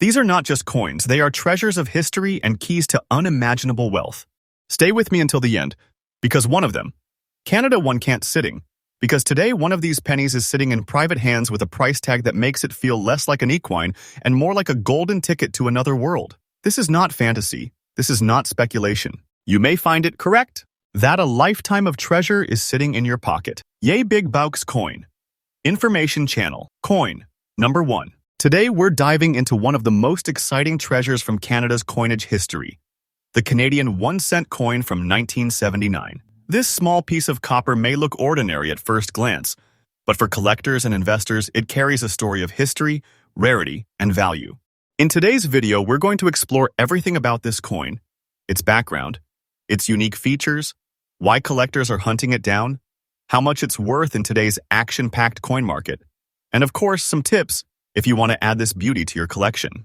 These are not just coins, they are treasures of history and keys to unimaginable wealth. Stay with me until the end, because one of them, Canada one can't sitting, because today one of these pennies is sitting in private hands with a price tag that makes it feel less like an equine and more like a golden ticket to another world. This is not fantasy. This is not speculation. You may find it correct that a lifetime of treasure is sitting in your pocket. Yay Big Baux Coin. Information Channel. Coin. Number 1. Today we're diving into one of the most exciting treasures from Canada's coinage history, the Canadian 1-cent coin from 1979. This small piece of copper may look ordinary at first glance, but for collectors and investors, it carries a story of history, rarity, and value. In today's video, we're going to explore everything about this coin, its background, its unique features, why collectors are hunting it down, how much it's worth in today's action-packed coin market, and of course, some tips if you want to add this beauty to your collection.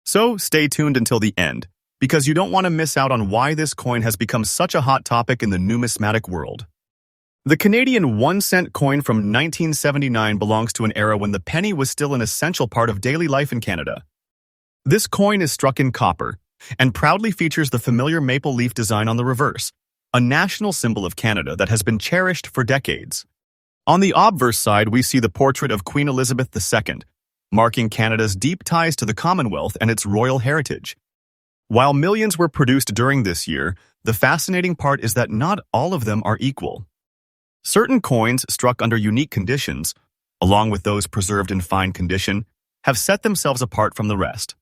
So stay tuned until the end, because you don't want to miss out on why this coin has become such a hot topic in the numismatic world. The Canadian 1-cent coin from 1979 belongs to an era when the penny was still an essential part of daily life in Canada. This coin is struck in copper and proudly features the familiar maple leaf design on the reverse, a national symbol of Canada that has been cherished for decades. On the obverse side, we see the portrait of Queen Elizabeth II, marking Canada's deep ties to the Commonwealth and its royal heritage. While millions were produced during this year, the fascinating part is that not all of them are equal. Certain coins struck under unique conditions, along with those preserved in fine condition, have set themselves apart from the rest.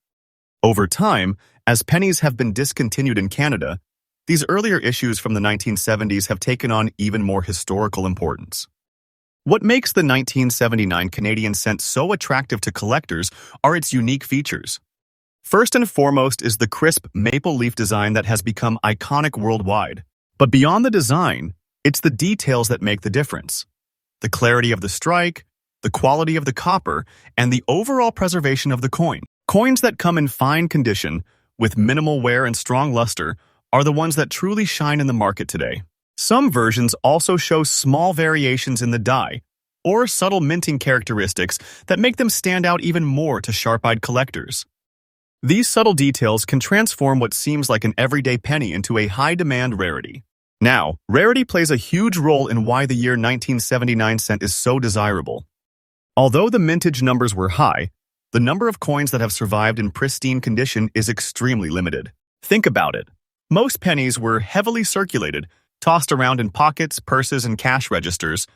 Over time, as pennies have been discontinued in Canada, these earlier issues from the 1970s have taken on even more historical importance. What makes the 1979 Canadian cent so attractive to collectors are its unique features. First and foremost is the crisp maple leaf design that has become iconic worldwide. But beyond the design, it's the details that make the difference. The clarity of the strike, the quality of the copper, and the overall preservation of the coin. Coins that come in fine condition, with minimal wear and strong luster, are the ones that truly shine in the market today. Some versions also show small variations in the die, or subtle minting characteristics that make them stand out even more to sharp-eyed collectors. These subtle details can transform what seems like an everyday penny into a high-demand rarity. Now, rarity plays a huge role in why the year 1979 cent is so desirable. Although the mintage numbers were high, the number of coins that have survived in pristine condition is extremely limited. Think about it. Most pennies were heavily circulated, tossed around in pockets, purses, and cash registers,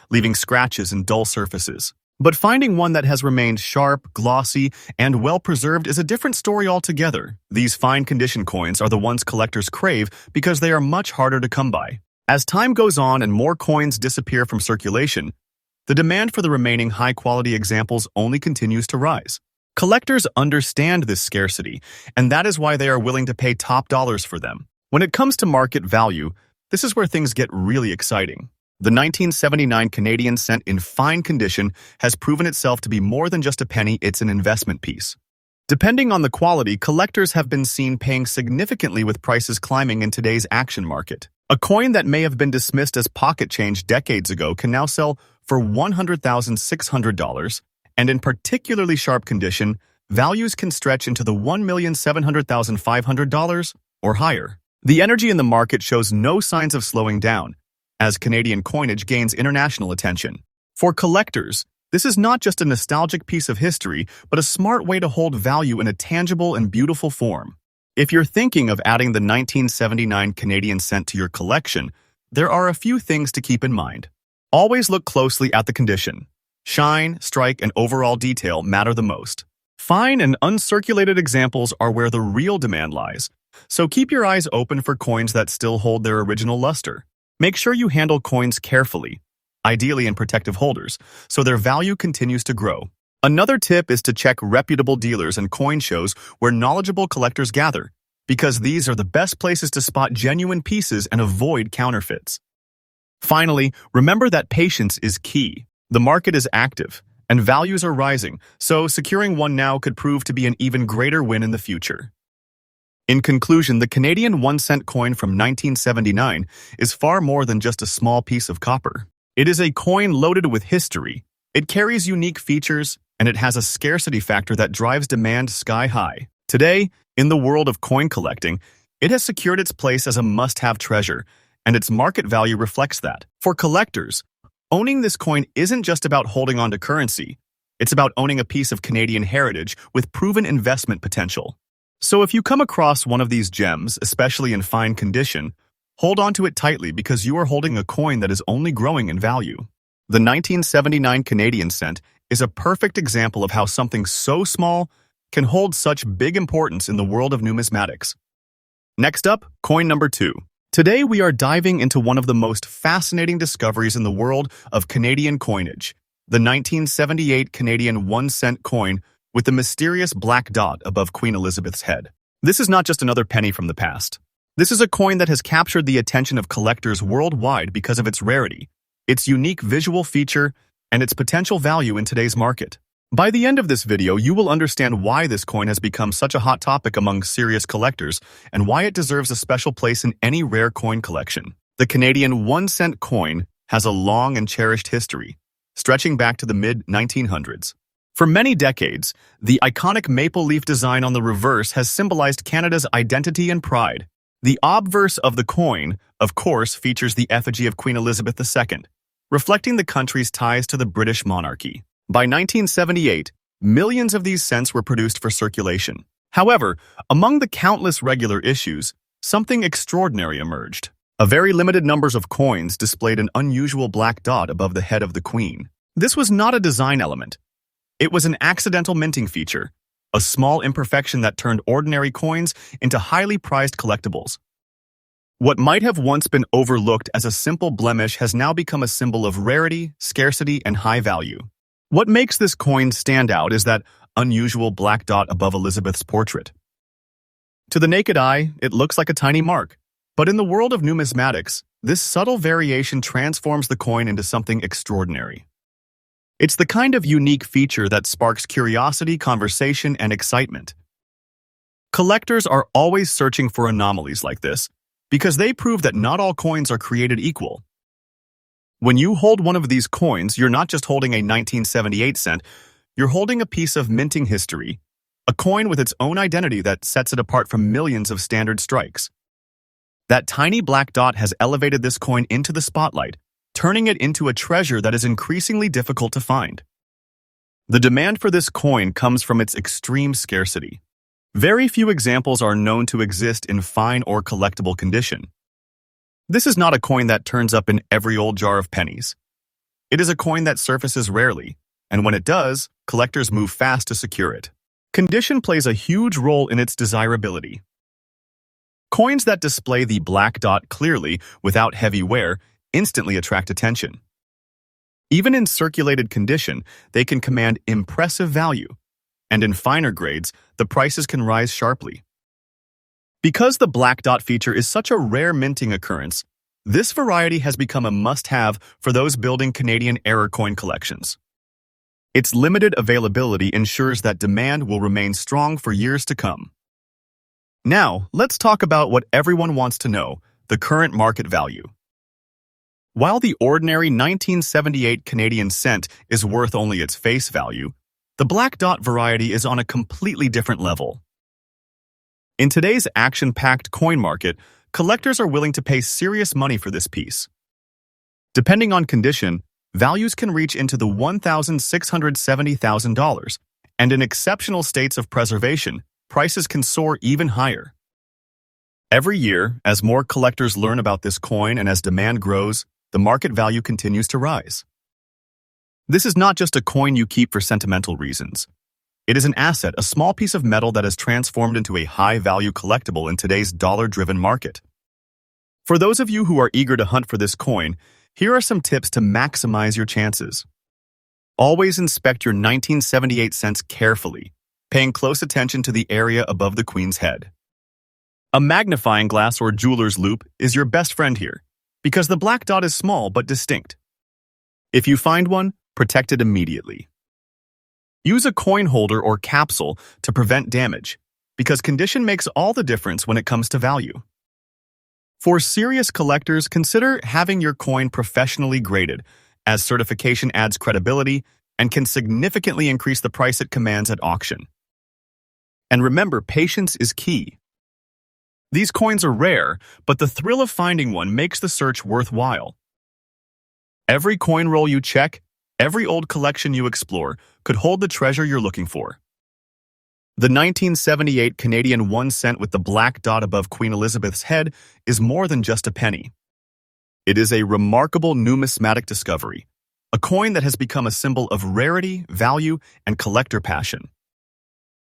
leaving scratches and dull surfaces. But finding one that has remained sharp, glossy, and well-preserved is a different story altogether. These fine-condition coins are the ones collectors crave because they are much harder to come by. As time goes on and more coins disappear from circulation, the demand for the remaining high-quality examples only continues to rise. Collectors understand this scarcity, and that is why they are willing to pay top dollars for them. When it comes to market value, this is where things get really exciting. The 1979 Canadian cent in fine condition has proven itself to be more than just a penny, it's an investment piece. Depending on the quality, collectors have been seen paying significantly with prices climbing in today's action market. A coin that may have been dismissed as pocket change decades ago can now sell for $100,600, and in particularly sharp condition, values can stretch into the $1,700,500 or higher. The energy in the market shows no signs of slowing down, as Canadian coinage gains international attention. For collectors, this is not just a nostalgic piece of history, but a smart way to hold value in a tangible and beautiful form. If you're thinking of adding the 1979 Canadian cent to your collection, there are a few things to keep in mind. Always look closely at the condition. Shine, strike, and overall detail matter the most. Fine and uncirculated examples are where the real demand lies, so keep your eyes open for coins that still hold their original luster. Make sure you handle coins carefully, ideally in protective holders, so their value continues to grow. Another tip is to check reputable dealers and coin shows where knowledgeable collectors gather, because these are the best places to spot genuine pieces and avoid counterfeits. Finally, remember that patience is key. The market is active, and values are rising, so securing one now could prove to be an even greater win in the future. In conclusion, the Canadian 1-cent coin from 1979 is far more than just a small piece of copper. It is a coin loaded with history. It carries unique features, and it has a scarcity factor that drives demand sky high. Today, in the world of coin collecting, it has secured its place as a must-have treasure, and its market value reflects that. For collectors, owning this coin isn't just about holding on to currency. It's about owning a piece of Canadian heritage with proven investment potential. So if you come across one of these gems, especially in fine condition, hold on to it tightly because you are holding a coin that is only growing in value. The 1979 Canadian cent is a perfect example of how something so small can hold such big importance in the world of numismatics. Next up, coin number 2. Today we are diving into one of the most fascinating discoveries in the world of Canadian coinage, the 1978 Canadian 1-cent coin with the mysterious black dot above Queen Elizabeth's head. This is not just another penny from the past. This is a coin that has captured the attention of collectors worldwide because of its rarity, its unique visual feature, and its potential value in today's market. By the end of this video, you will understand why this coin has become such a hot topic among serious collectors and why it deserves a special place in any rare coin collection. The Canadian 1-cent coin has a long and cherished history, stretching back to the mid-1900s. For many decades, the iconic maple leaf design on the reverse has symbolized Canada's identity and pride. The obverse of the coin, of course, features the effigy of Queen Elizabeth II, reflecting the country's ties to the British monarchy. By 1978, millions of these cents were produced for circulation. However, among the countless regular issues, something extraordinary emerged. A very limited number of coins displayed an unusual black dot above the head of the Queen. This was not a design element. It was an accidental minting feature, a small imperfection that turned ordinary coins into highly prized collectibles. What might have once been overlooked as a simple blemish has now become a symbol of rarity, scarcity, and high value. What makes this coin stand out is that unusual black dot above Elizabeth's portrait. To the naked eye, it looks like a tiny mark, but in the world of numismatics, this subtle variation transforms the coin into something extraordinary. It's the kind of unique feature that sparks curiosity, conversation, and excitement. Collectors are always searching for anomalies like this because they prove that not all coins are created equal. When you hold one of these coins, you're not just holding a 1978 cent, you're holding a piece of minting history, a coin with its own identity that sets it apart from millions of standard strikes. That tiny black dot has elevated this coin into the spotlight, turning it into a treasure that is increasingly difficult to find. The demand for this coin comes from its extreme scarcity. Very few examples are known to exist in fine or collectible condition. This is not a coin that turns up in every old jar of pennies. It is a coin that surfaces rarely, and when it does, collectors move fast to secure it. Condition plays a huge role in its desirability. Coins that display the black dot clearly, without heavy wear, instantly attract attention. Even in circulated condition, they can command impressive value, and in finer grades, the prices can rise sharply. Because the black dot feature is such a rare minting occurrence, this variety has become a must-have for those building Canadian era coin collections. Its limited availability ensures that demand will remain strong for years to come. Now, let's talk about what everyone wants to know, the current market value. While the ordinary 1978 Canadian cent is worth only its face value, the black dot variety is on a completely different level. In today's action-packed coin market, collectors are willing to pay serious money for this piece. Depending on condition, values can reach into the $1,670,000, and in exceptional states of preservation, prices can soar even higher. Every year, as more collectors learn about this coin and as demand grows, the market value continues to rise. This is not just a coin you keep for sentimental reasons. It is an asset, a small piece of metal that has transformed into a high-value collectible in today's dollar-driven market. For those of you who are eager to hunt for this coin, here are some tips to maximize your chances. Always inspect your 1978 cents carefully, paying close attention to the area above the Queen's head. A magnifying glass or jeweler's loupe is your best friend here, because the black dot is small but distinct. If you find one, protect it immediately. Use a coin holder or capsule to prevent damage, because condition makes all the difference when it comes to value. For serious collectors, consider having your coin professionally graded, as certification adds credibility and can significantly increase the price it commands at auction. And remember, patience is key. These coins are rare, but the thrill of finding one makes the search worthwhile. Every coin roll you check, every old collection you explore, could hold the treasure you're looking for. The 1978 Canadian 1 cent with the black dot above Queen Elizabeth's head is more than just a penny. It is a remarkable numismatic discovery, a coin that has become a symbol of rarity, value, and collector passion.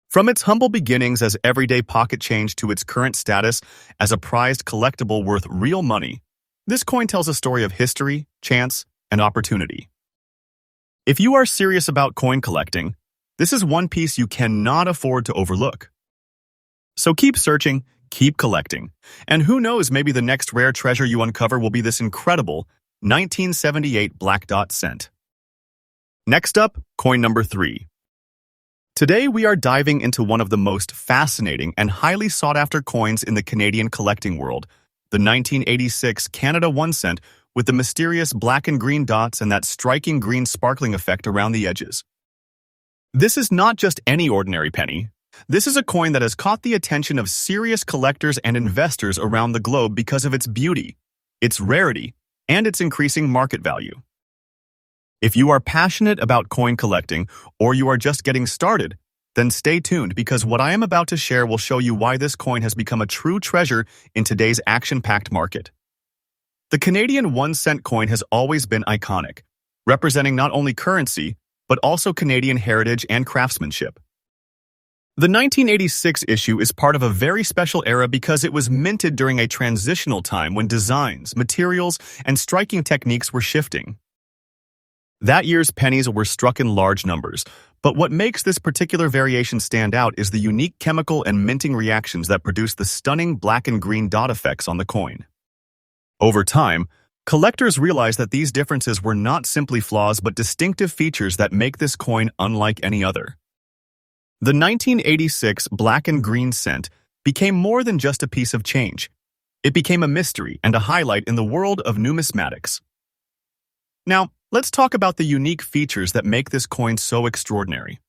From its humble beginnings as everyday pocket change to its current status as a prized collectible worth real money, this coin tells a story of history, chance, and opportunity. If you are serious about coin collecting, this is one piece you cannot afford to overlook. So keep searching, keep collecting, and who knows, maybe the next rare treasure you uncover will be this incredible 1978 black dot cent. Next up, coin number 3. Today we are diving into one of the most fascinating and highly sought-after coins in the Canadian collecting world, the 1986 Canada 1 cent with the mysterious black and green dots and that striking green sparkling effect around the edges. This is not just any ordinary penny. This is a coin that has caught the attention of serious collectors and investors around the globe because of its beauty, its rarity, and its increasing market value. If you are passionate about coin collecting or you are just getting started, then stay tuned because what I am about to share will show you why this coin has become a true treasure in today's action-packed market. The Canadian 1 cent coin has always been iconic, representing not only currency, but also Canadian heritage and craftsmanship. The 1986 issue is part of a very special era because it was minted during a transitional time when designs, materials, and striking techniques were shifting. That year's pennies were struck in large numbers, but what makes this particular variation stand out is the unique chemical and minting reactions that produce the stunning black and green dot effects on the coin. Over time, collectors realized that these differences were not simply flaws but distinctive features that make this coin unlike any other. The 1986 black and green cent became more than just a piece of change. It became a mystery and a highlight in the world of numismatics. Now, let's talk about the unique features that make this coin so extraordinary.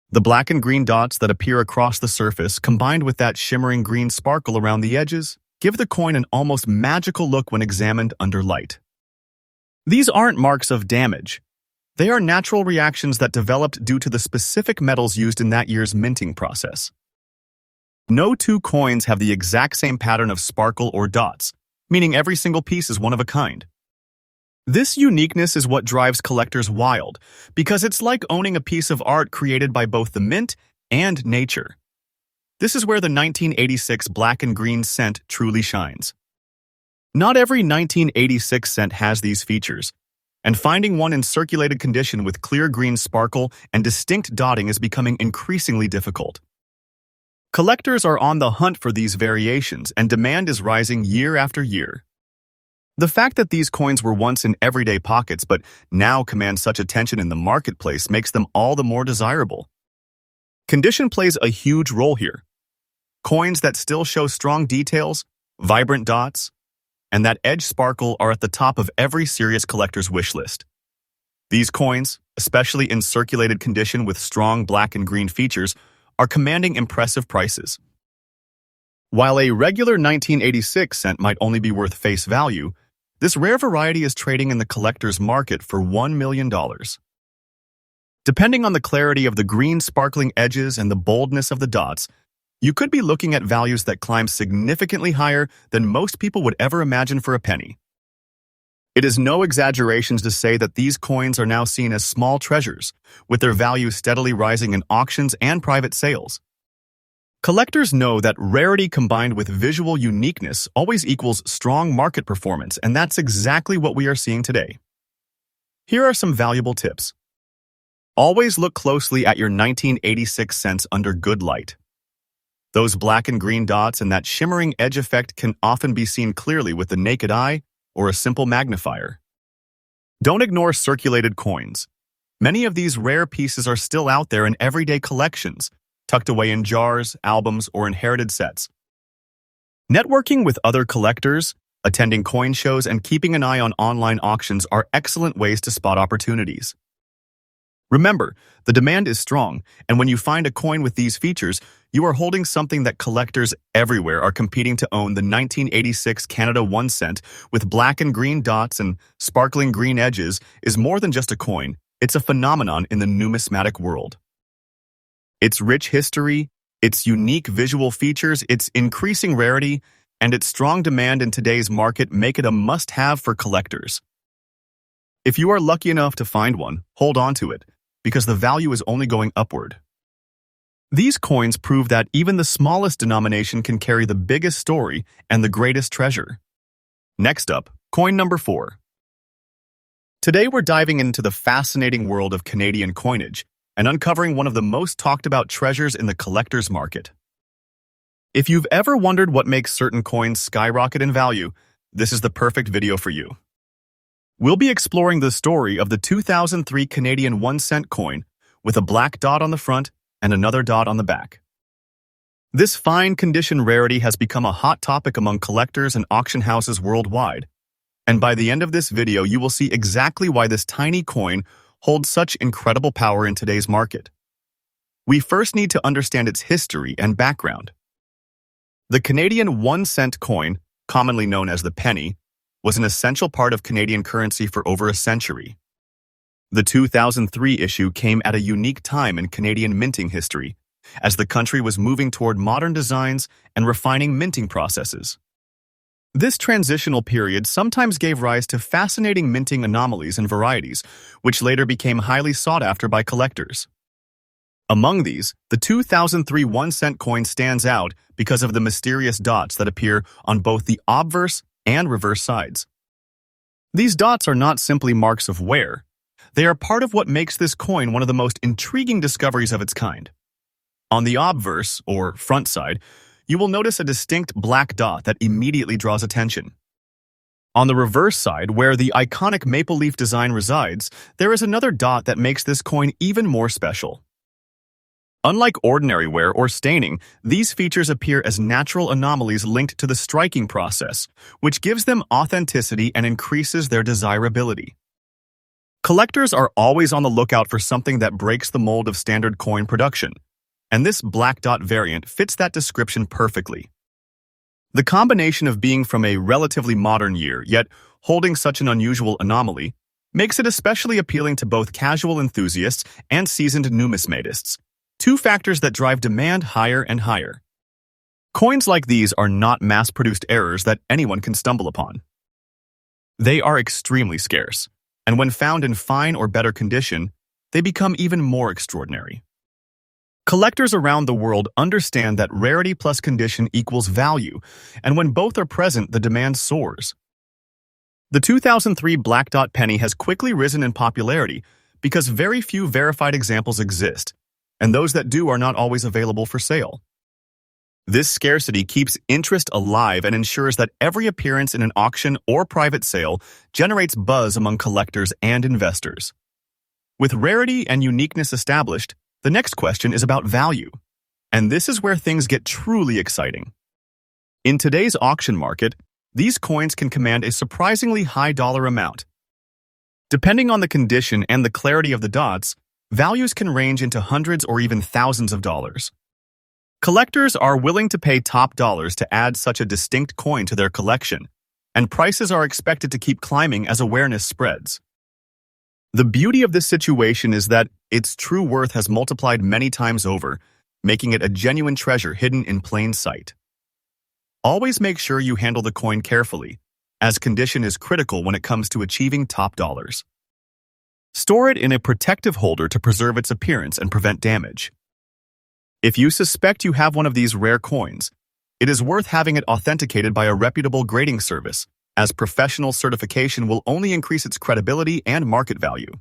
The black and green dots that appear across the surface, combined with that shimmering green sparkle around the edges, give the coin an almost magical look when examined under light. These aren't marks of damage. They are natural reactions that developed due to the specific metals used in that year's minting process. No two coins have the exact same pattern of sparkle or dots, meaning every single piece is one of a kind. This uniqueness is what drives collectors wild, because it's like owning a piece of art created by both the mint and nature. This is where the 1986 black and green cent truly shines. Not every 1986 cent has these features, and finding one in circulated condition with clear green sparkle and distinct dotting is becoming increasingly difficult. Collectors are on the hunt for these variations, and demand is rising year after year. The fact that these coins were once in everyday pockets but now command such attention in the marketplace makes them all the more desirable. Condition plays a huge role here. Coins that still show strong details, vibrant dots, and that edge sparkle are at the top of every serious collector's wish list. These coins, especially in circulated condition with strong black and green features, are commanding impressive prices. While a regular 1986 cent might only be worth face value, this rare variety is trading in the collector's market for $1 million. Depending on the clarity of the green sparkling edges and the boldness of the dots, you could be looking at values that climb significantly higher than most people would ever imagine for a penny. It is no exaggeration to say that these coins are now seen as small treasures, with their value steadily rising in auctions and private sales. Collectors know that rarity combined with visual uniqueness always equals strong market performance, and that's exactly what we are seeing today. Here are some valuable tips. Always look closely at your 1986 cents under good light. Those black and green dots and that shimmering edge effect can often be seen clearly with the naked eye or a simple magnifier. Don't ignore circulated coins. Many of these rare pieces are still out there in everyday collections, tucked away in jars, albums, or inherited sets. Networking with other collectors, attending coin shows, and keeping an eye on online auctions are excellent ways to spot opportunities. Remember, the demand is strong, and when you find a coin with these features, you are holding something that collectors everywhere are competing to own. The 1986 Canada 1 cent with black and green dots and sparkling green edges is more than just a coin. It's a phenomenon in the numismatic world. Its rich history, its unique visual features, its increasing rarity, and its strong demand in today's market make it a must-have for collectors. If you are lucky enough to find one, hold on to it, because the value is only going upward. These coins prove that even the smallest denomination can carry the biggest story and the greatest treasure. Next up, coin number 4. Today we're diving into the fascinating world of Canadian coinage and uncovering one of the most talked about treasures in the collector's market. If you've ever wondered what makes certain coins skyrocket in value, this is the perfect video for you. We'll be exploring the story of the 2003 Canadian 1 cent coin with a black dot on the front and another dot on the back. This fine condition rarity has become a hot topic among collectors and auction houses worldwide. And by the end of this video, you will see exactly why this tiny coin holds such incredible power in today's market. We first need to understand its history and background. The Canadian 1 cent coin, commonly known as the penny, was an essential part of Canadian currency for over a century. The 2003 issue came at a unique time in Canadian minting history, as the country was moving toward modern designs and refining minting processes. This transitional period sometimes gave rise to fascinating minting anomalies and varieties, which later became highly sought after by collectors. Among these, the 2003 1 cent coin stands out because of the mysterious dots that appear on both the obverse and reverse sides. These dots are not simply marks of wear. They are part of what makes this coin one of the most intriguing discoveries of its kind. On the obverse, or front side, you will notice a distinct black dot that immediately draws attention. On the reverse side, where the iconic maple leaf design resides, there is another dot that makes this coin even more special. Unlike ordinary wear or staining, these features appear as natural anomalies linked to the striking process, which gives them authenticity and increases their desirability. Collectors are always on the lookout for something that breaks the mold of standard coin production, and this black dot variant fits that description perfectly. The combination of being from a relatively modern year, yet holding such an unusual anomaly, makes it especially appealing to both casual enthusiasts and seasoned numismatists, two factors that drive demand higher and higher. Coins like these are not mass-produced errors that anyone can stumble upon. They are extremely scarce, and when found in fine or better condition, they become even more extraordinary. Collectors around the world understand that rarity plus condition equals value, and when both are present, the demand soars. The 2003 Black Dot penny has quickly risen in popularity because very few verified examples exist, and those that do are not always available for sale. This scarcity keeps interest alive and ensures that every appearance in an auction or private sale generates buzz among collectors and investors. With rarity and uniqueness established, the next question is about value, and this is where things get truly exciting. In today's auction market, these coins can command a surprisingly high dollar amount. Depending on the condition and the clarity of the dots, values can range into hundreds or even thousands of dollars. Collectors are willing to pay top dollars to add such a distinct coin to their collection, and prices are expected to keep climbing as awareness spreads. The beauty of this situation is that its true worth has multiplied many times over, making it a genuine treasure hidden in plain sight. Always make sure you handle the coin carefully, as condition is critical when it comes to achieving top dollars. Store it in a protective holder to preserve its appearance and prevent damage. If you suspect you have one of these rare coins, it is worth having it authenticated by a reputable grading service, as professional certification will only increase its credibility and market value.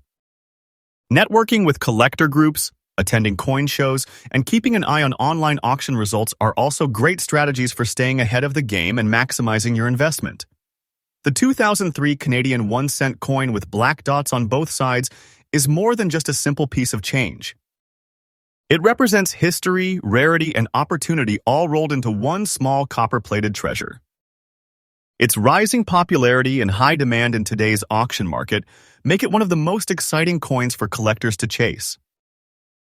Networking with collector groups, attending coin shows, and keeping an eye on online auction results are also great strategies for staying ahead of the game and maximizing your investment. The 2003 Canadian 1 cent coin with black dots on both sides is more than just a simple piece of change. It represents history, rarity, and opportunity all rolled into one small copper-plated treasure. Its rising popularity and high demand in today's auction market make it one of the most exciting coins for collectors to chase.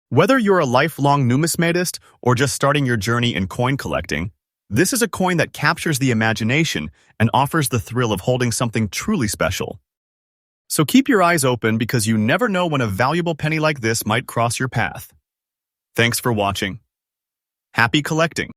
Whether you're a lifelong numismatist or just starting your journey in coin collecting, this is a coin that captures the imagination and offers the thrill of holding something truly special. So keep your eyes open because you never know when a valuable penny like this might cross your path. Thanks for watching. Happy collecting!